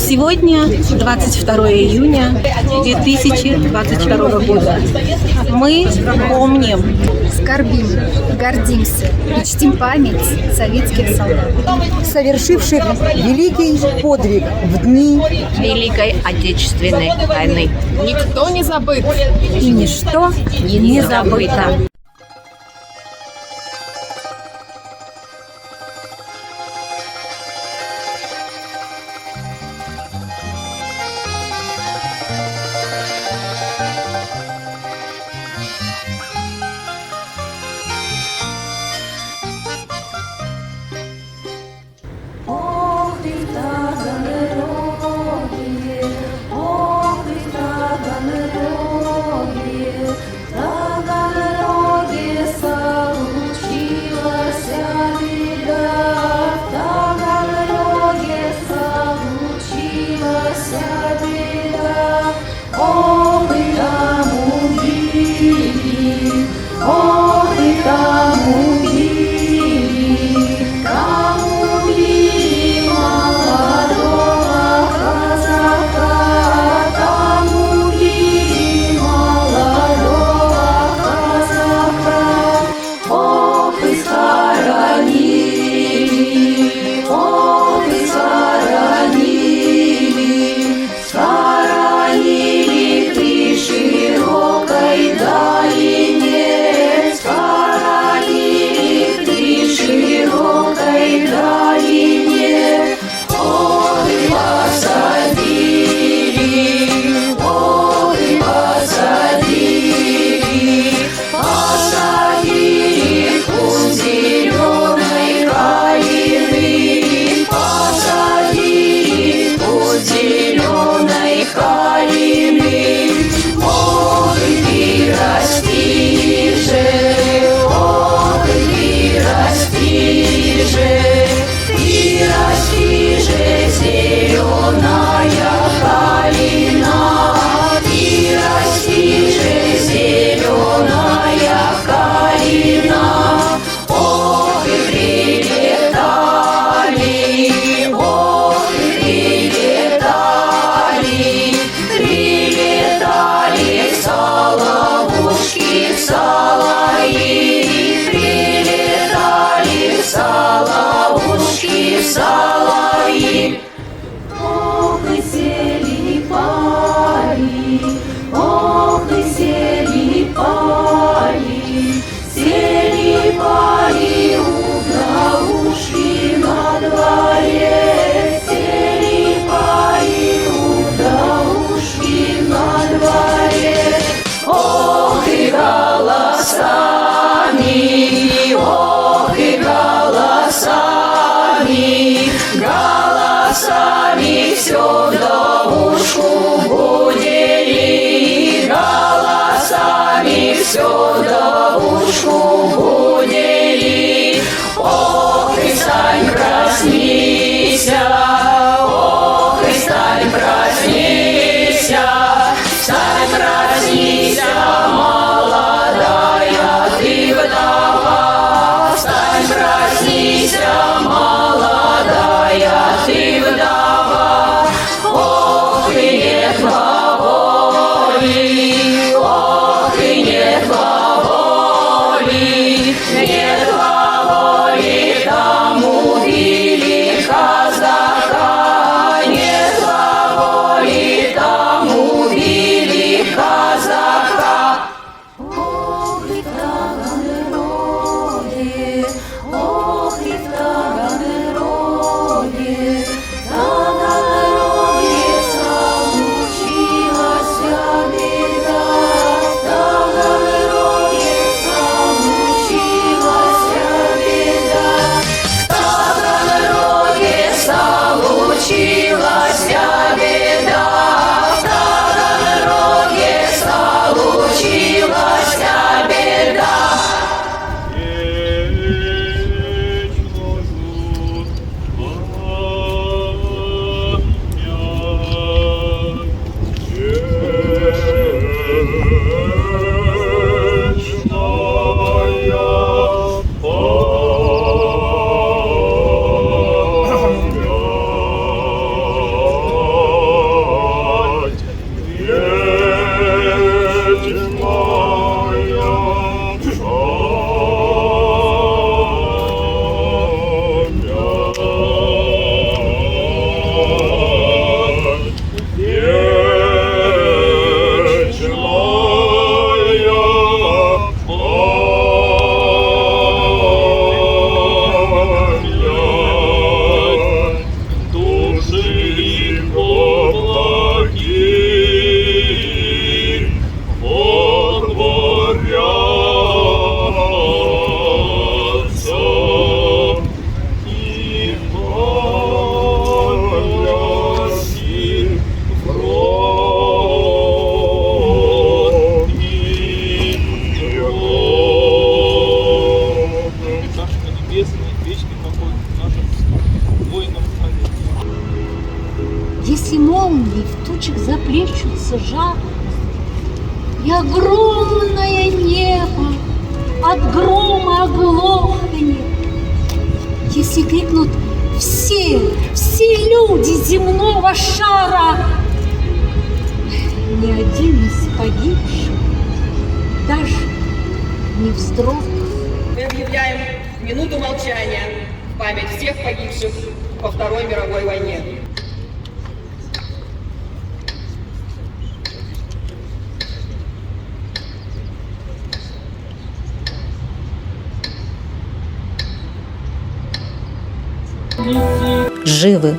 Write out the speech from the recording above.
Сегодня 22 июня 2022 года. Мы помним, скорбим, гордимся и чтим память советских солдат, совершивших великий подвиг в дни Великой Отечественной войны. Никто не забыт. И ничто не забыто. Голосами все вдовушку будили, голосами все вдовушку будили. Ох, и стань, проснися, ох, и стань, проснися, стань, проснися, молодая ты вдова, стань, проснися, молодая ты вдова. Ох, и нет воли, ох, и нет воли. Если молнии в тучах заплещутся жар, и огромное небо от грома оглохнет, если крикнут все люди земного шара, ни один из погибших даже не вздрогнет. Мы объявляем минуту молчания в память всех погибших во Второй мировой войне. Живы